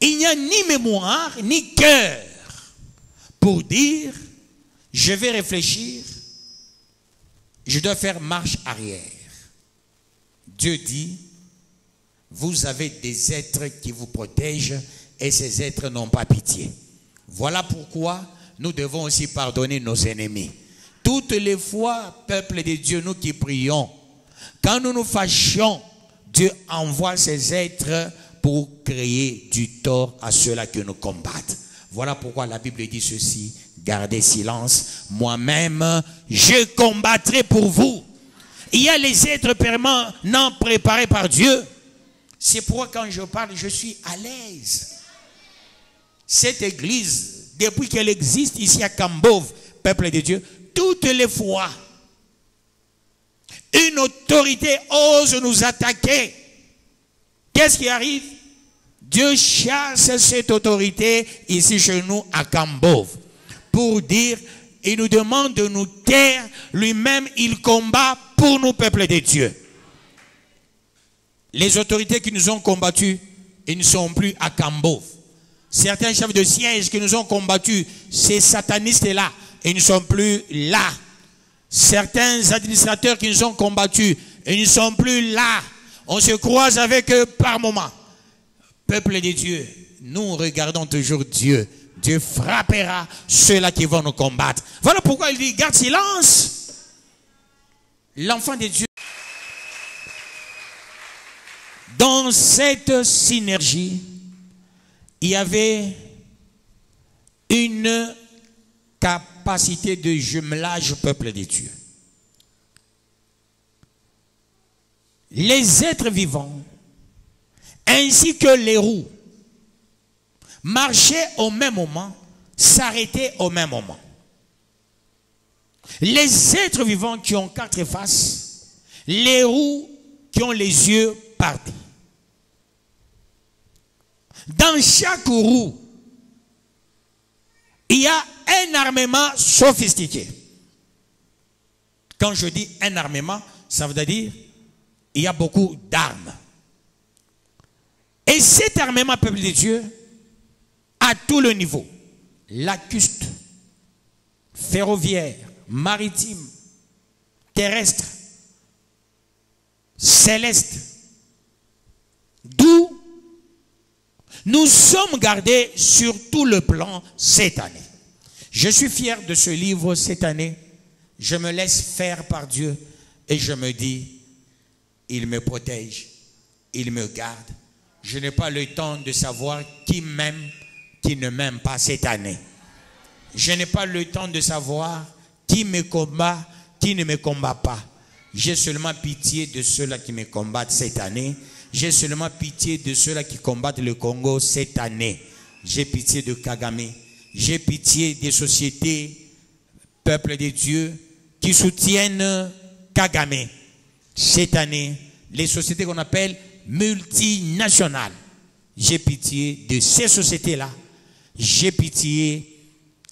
Il n'y a ni mémoire, ni cœur pour dire, je vais réfléchir, je dois faire marche arrière. Dieu dit, vous avez des êtres qui vous protègent et ces êtres n'ont pas pitié. Voilà pourquoi nous devons aussi pardonner nos ennemis. Toutes les fois, peuple de Dieu, nous qui prions, quand nous nous fâchions, Dieu envoie ces êtres pour créer du tort à ceux-là qui nous combattent. Voilà pourquoi la Bible dit ceci: gardez silence, moi-même je combattrai pour vous. Il y a les êtres permanents préparés par Dieu. C'est pourquoi quand je parle, je suis à l'aise. Cette église, depuis qu'elle existe ici à Kambove, peuple de Dieu, toutes les fois, une autorité ose nous attaquer. Qu'est-ce qui arrive? Dieu chasse cette autorité ici chez nous à Kambove pour dire, il nous demande de nous taire, lui-même il combat pour nous, peuple de Dieu. Les autorités qui nous ont combattus, ils ne sont plus à Kambove. Certains chefs de siège qui nous ont combattus, ces satanistes-là, ils ne sont plus là. Certains administrateurs qui nous ont combattus, ils ne sont plus là. On se croise avec eux par moment. Peuple de Dieu, nous regardons toujours Dieu. Dieu frappera ceux-là qui vont nous combattre. Voilà pourquoi il dit, garde silence. L'enfant de Dieu. Dans cette synergie, il y avait une capacité de jumelage peuple de Dieu. Les êtres vivants, ainsi que les roues, marchaient au même moment, s'arrêtaient au même moment. Les êtres vivants qui ont quatre faces, les roues qui ont les yeux partis. Dans chaque roue, il y a un armement sophistiqué. Quand je dis un armement, ça veut dire il y a beaucoup d'armes. Et cet armement, peuple de Dieu, à tout le niveau, lacustre, ferroviaire, maritime, terrestre, céleste, d'où nous sommes gardés sur tout le plan cette année. Je suis fier de ce livre cette année. Je me laisse faire par Dieu et je me dis, il me protège, il me garde. Je n'ai pas le temps de savoir qui m'aime, qui ne m'aime pas cette année. Je n'ai pas le temps de savoir qui me combat, qui ne me combat pas. J'ai seulement pitié de ceux-là qui me combattent cette année. J'ai seulement pitié de ceux-là qui combattent le Congo cette année. J'ai pitié de Kagame. J'ai pitié des sociétés, peuple de Dieu, qui soutiennent Kagame. Cette année, les sociétés qu'on appelle multinationales. J'ai pitié de ces sociétés-là. J'ai pitié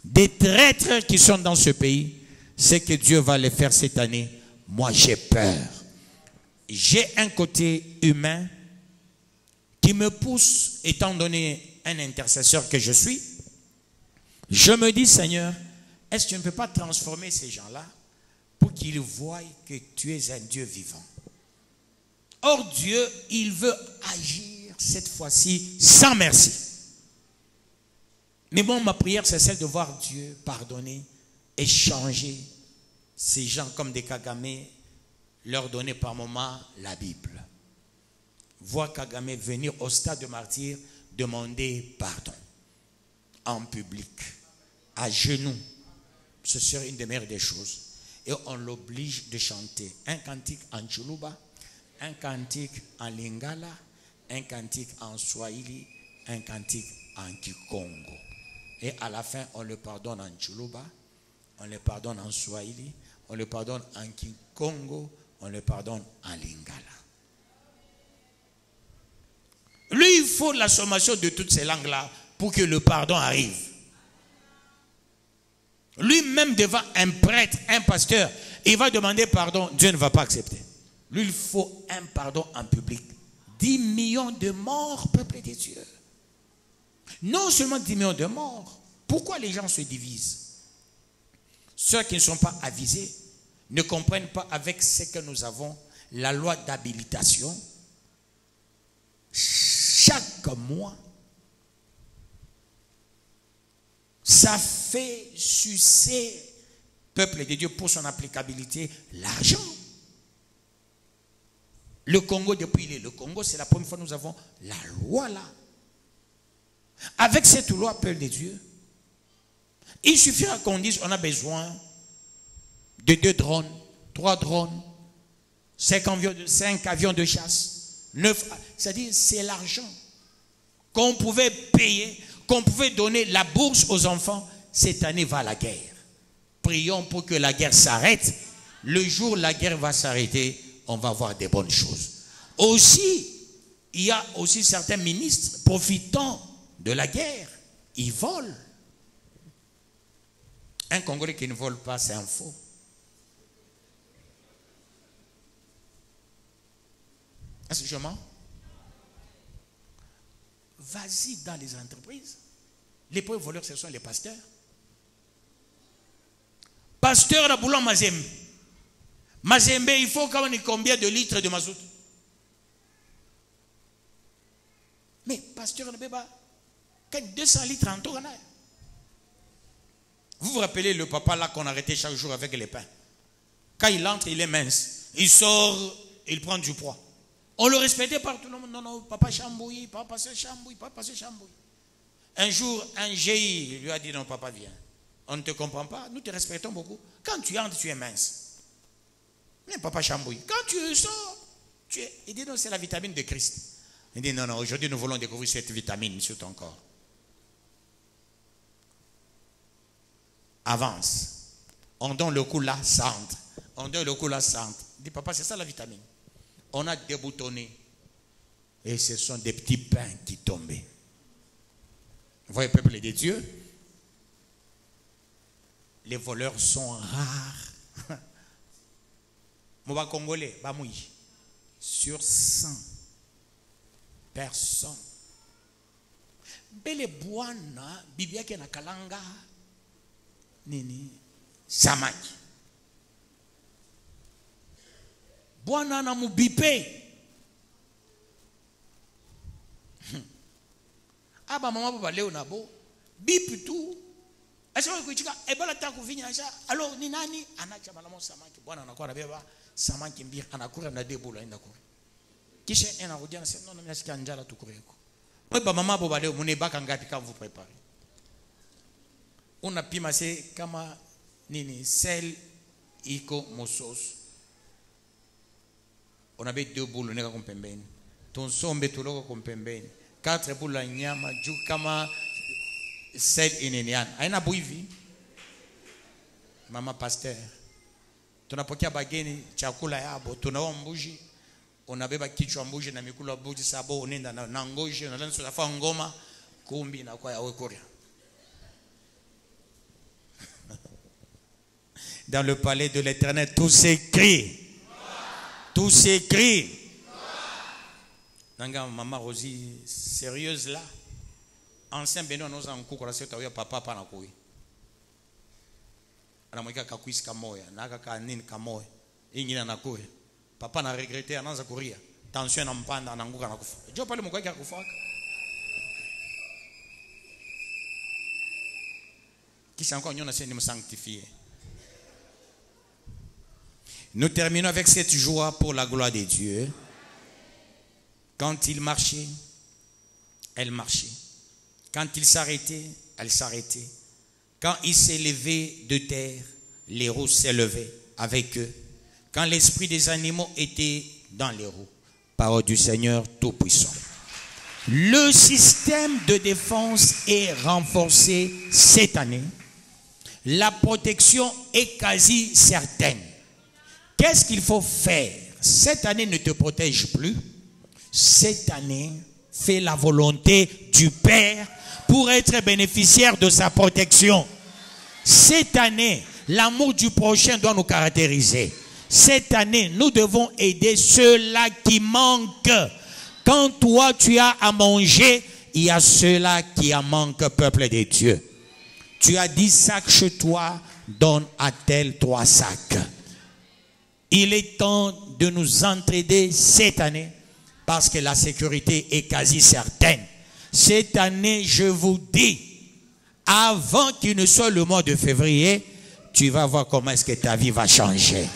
des traîtres qui sont dans ce pays. C'est que Dieu va les faire cette année. Moi, j'ai peur. J'ai un côté humain qui me pousse, étant donné un intercesseur que je suis. Je me dis, Seigneur, est-ce que tu ne peux pas transformer ces gens-là pour qu'ils voient que tu es un Dieu vivant? Or, Dieu, il veut agir cette fois-ci sans merci. Mais bon, ma prière, c'est celle de voir Dieu pardonner et changer ces gens comme des Kagame, leur donner par moment la Bible. Voir Kagame venir au stade de martyr, demander pardon en public, à genoux. Ce serait une des meilleures des choses. Et on l'oblige de chanter un cantique en Chuluba, un cantique en Lingala, un cantique en Swahili, un cantique en Kikongo. Et à la fin, on le pardonne en Chuluba, on le pardonne en Swahili, on le pardonne en Kikongo, on le pardonne en Lingala. Lui, il faut la sommation de toutes ces langues-là pour que le pardon arrive. Lui-même devant un prêtre, un pasteur, il va demander pardon, Dieu ne va pas accepter. Lui, il faut un pardon en public. 10 millions de morts, peuple de Dieu. Non seulement 10 millions de morts. Pourquoi les gens se divisent? Ceux qui ne sont pas avisés ne comprennent pas avec ce que nous avons, la loi d'habilitation. Chaque mois, ça fait sucer, peuple de Dieu, pour son applicabilité, l'argent. Le Congo, depuis le Congo, c'est la première fois que nous avons la loi là. Avec cette loi, peuple de Dieu, il suffira qu'on dise on a besoin de 2 drones, 3 drones, 5 avions de chasse, 9. C'est-à-dire, c'est l'argent qu'on pouvait payer, qu'on pouvait donner la bourse aux enfants. Cette année va à la guerre. Prions pour que la guerre s'arrête. Le jour où la guerre va s'arrêter, on va voir des bonnes choses. Aussi, il y a aussi certains ministres profitant de la guerre. Ils volent. Un Congolais qui ne vole pas, c'est un faux. Est-ce que je mens? Vas-y dans les entreprises. Les premiers voleurs, ce sont les pasteurs. Pasteur à Boulan Mazembe. Mazembe, il faut quand même combien de litres de mazout? Mais pasteur ne peut pas. 200 litres en tout. Vous vous rappelez le papa là qu'on arrêtait chaque jour avec les pains? Quand il entre, il est mince. Il sort, il prend du poids. On le respectait par tout le monde. Non, non, papa Chambouille, papa passer Chambouille, papa passer Chambouille. Un jour, un GI lui a dit non, papa, viens. On ne te comprend pas, nous te respectons beaucoup. Quand tu entres, tu es mince. Mais papa Chambouille, quand tu sors, tu es. Il dit non, c'est la vitamine de Christ. Il dit non, non, aujourd'hui nous voulons découvrir cette vitamine sur ton corps. Avance. On donne le coup là, centre. On donne le coup là, centre. Il dit papa, c'est ça la vitamine. On a déboutonné. Et ce sont des petits pains qui tombaient. Vous voyez, peuple de Dieu, les voleurs sont rares. Moi, Congolais, sur 100 personnes. Bele Bwana, Bibia Kena Kalanga, Nini, Samaki. Bwana na mubipe. Aba mama baba leo nabo bip tu. Asema kuichika ebola ta kuvinya acha. Alors ni nani anacha malamo samaki. Bwana anakuwa anabeba samaki mbili anakula na debula enda kule. Kisha anarudia na sema non mimi nasikia njala tukureko. Wewe mama baba leo munebaka ngapi kama vous préparez? Unapima se kama nini sel iko mososo. On avait 2 boules neka kompembeni. Ton sombe tuloko kompembeni. 4 boules la nyama juu kama sel ineniana. Haina buivi. Mama pasteur. Tunapokea bageni chakula yabo, tunaoa mbuji, unabeba kichwa mbuji na mikula mbuji sabo unaenda na ngoji, unaanza kufa ngoma kumbi na kwa yawe korea. Dans le palais de l'Éternel, tout s'écrit. Tout s'écrit. Nanga maman Rosie sérieuse là. Ancien Benoît nous en cours c'est toi papa pa na koi. Ana mweka kakuisi kamoya, naka kanini kamoya. Ingine na koi. Papa na regretter anaanza kuria. Tension na mpanda ananguka na kufa. Jo pale mkwake akufaka. Kisha encore nyona c'est de me sanctifier. Nous terminons avec cette joie pour la gloire de Dieu. Quand il marchait, elle marchait. Quand il s'arrêtait, elle s'arrêtait. Quand il s'élevait de terre, les roues s'élevaient avec eux. Quand l'esprit des animaux était dans les roues. Parole du Seigneur Tout-Puissant. Le système de défense est renforcé cette année. La protection est quasi certaine. Qu'est-ce qu'il faut faire? Cette année ne te protège plus. Cette année, fais la volonté du Père pour être bénéficiaire de sa protection. Cette année, l'amour du prochain doit nous caractériser. Cette année, nous devons aider ceux-là qui manquent. Quand toi, tu as à manger, il y a ceux-là qui en manquent, peuple de Dieu. Tu as 10 sacs chez toi, donne à tel 3 sacs. Il est temps de nous entraider cette année parce que la sécurité est quasi certaine. Cette année, je vous dis, avant qu'il ne soit le mois de février, tu vas voir comment est-ce que ta vie va changer.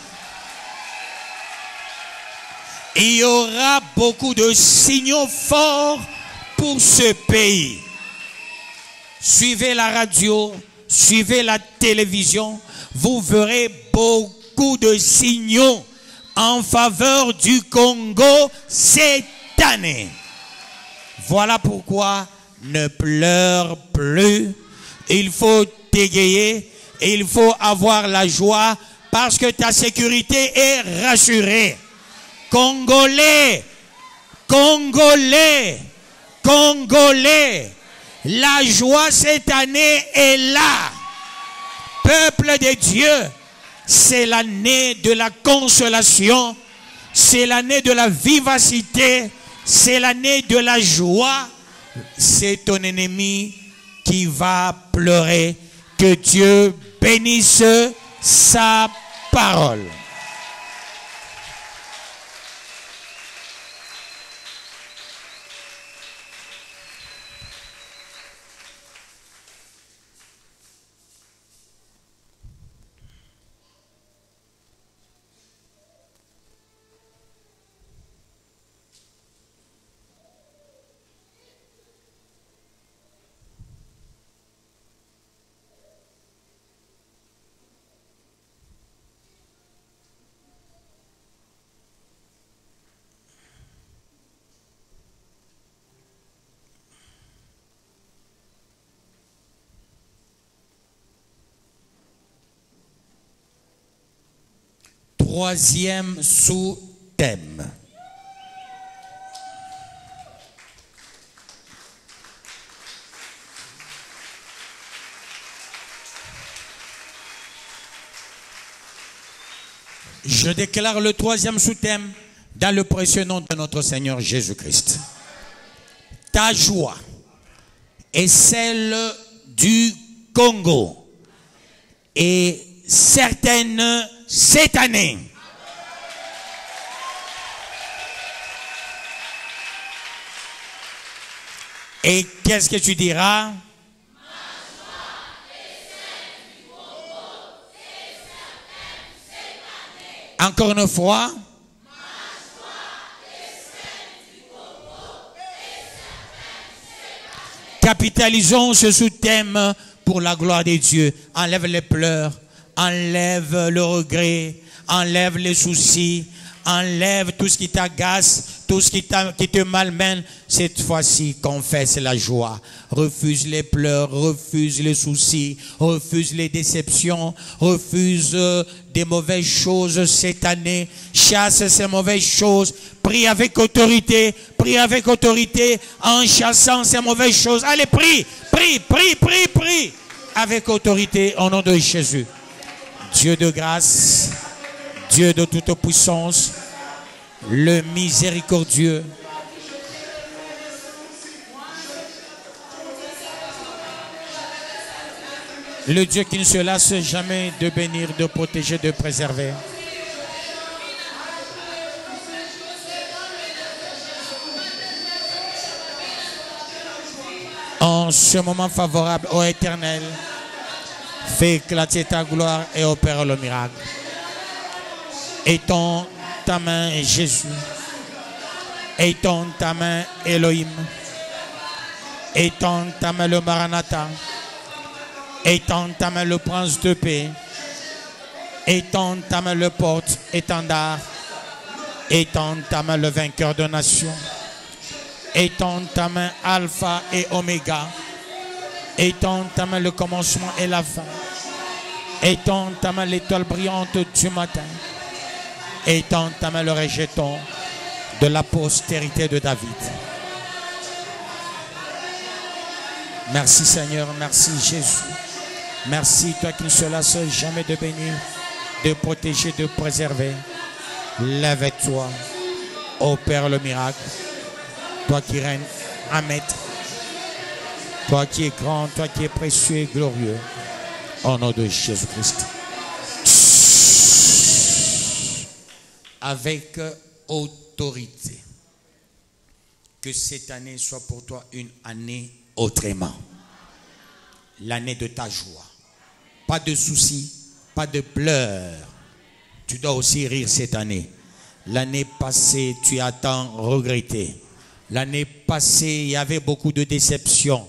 Il y aura beaucoup de signaux forts pour ce pays. Suivez la radio, suivez la télévision, vous verrez beaucoup de signaux en faveur du Congo cette année. Voilà pourquoi ne pleure plus. Il faut t'égayer, il faut avoir la joie parce que ta sécurité est rassurée. Congolais, Congolais, Congolais, la joie cette année est là. Peuple de Dieu, c'est l'année de la consolation, c'est l'année de la vivacité, c'est l'année de la joie. C'est ton ennemi qui va pleurer. Que Dieu bénisse sa parole. Troisième sous-thème. Je déclare le troisième sous-thème dans le précieux nom de notre Seigneur Jésus-Christ. Ta joie est celle du Congo et certaine cette année. Et qu'est-ce que tu diras? Encore une fois. Capitalisons ce sous-thème pour la gloire de Dieu. Enlève les pleurs, enlève le regret, enlève les soucis, enlève tout ce qui t'agace, tout ce qui te malmène. Cette fois-ci, confesse la joie. Refuse les pleurs, refuse les soucis, refuse les déceptions, refuse des mauvaises choses cette année. Chasse ces mauvaises choses. Prie avec autorité en chassant ces mauvaises choses. Allez, prie avec autorité au nom de Jésus. Dieu de grâce, Dieu de toute puissance, le miséricordieux, le Dieu qui ne se lasse jamais de bénir, de protéger, de préserver. En ce moment favorable, ô Éternel, fais éclater ta gloire et opère le miracle. Étends ta main, Jésus. Étends ta main, Elohim. Étends ta main, le Maranatha. Étends ta main, le prince de paix. Étends ta main, le porte-étendard. Étends ta main, le vainqueur de nations. Étends ta main, Alpha et Oméga. Étends ta main, le commencement et la fin. Étends ta main, l'étoile brillante du matin. Étends ta main, le rejeton de la postérité de David. Merci Seigneur, merci Jésus. Merci toi qui ne se lasse jamais de bénir, de protéger, de préserver. Lève-toi, opère le miracle. Toi qui règnes à maître. Toi qui es grand, toi qui es précieux et glorieux. Au nom de Jésus-Christ. Avec autorité. Que cette année soit pour toi une année autrement. L'année de ta joie. Pas de soucis, pas de pleurs. Tu dois aussi rire cette année. L'année passée, tu as tant regretté. L'année passée, il y avait beaucoup de déceptions.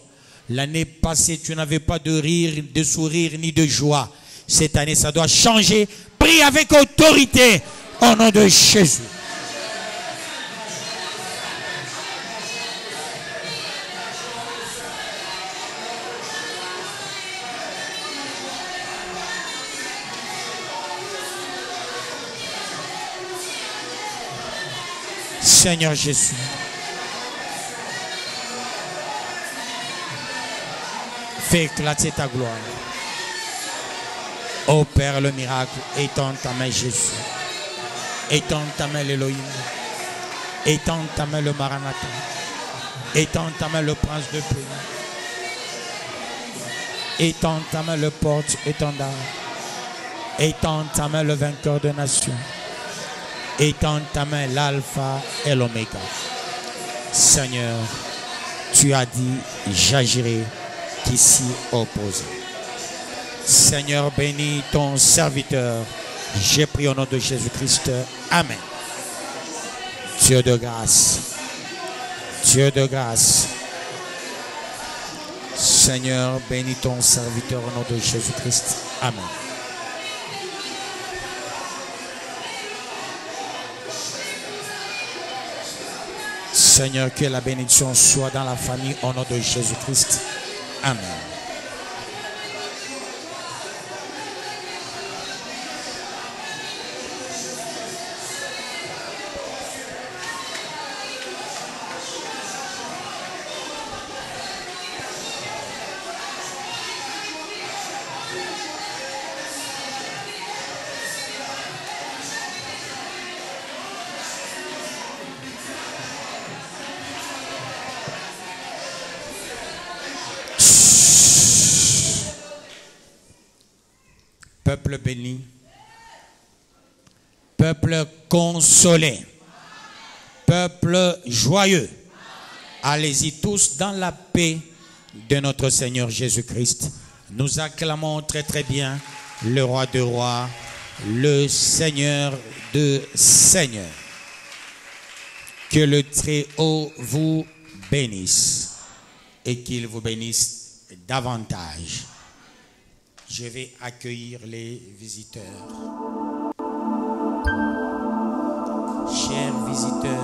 L'année passée, tu n'avais pas de rire, de sourire, ni de joie. Cette année, ça doit changer. Prie avec autorité au nom de Jésus. Seigneur Jésus, fais éclater ta gloire. Opère le miracle. Étends ta main, Jésus. Étends ta main, l'Élohim. Étends ta main, le Maranatha. Étends ta main, le prince de paix. Étends ta main, le porte-étendard. Étends ta main, le vainqueur de nations. Étends ta main, l'alpha et l'oméga. Seigneur, tu as dit, j'agirai qui s'y oppose. Seigneur, bénis ton serviteur. J'ai prié au nom de Jésus-Christ. Amen. Dieu de grâce. Dieu de grâce. Seigneur, bénis ton serviteur au nom de Jésus-Christ. Amen. Seigneur, que la bénédiction soit dans la famille au nom de Jésus-Christ. Amen. Peuple béni, peuple consolé, peuple joyeux, allez-y tous dans la paix de notre Seigneur Jésus-Christ. Nous acclamons très très bien le roi de rois, le Seigneur de seigneurs. Que le Très-Haut vous bénisse et qu'il vous bénisse davantage. Je vais accueillir les visiteurs. Chers visiteurs,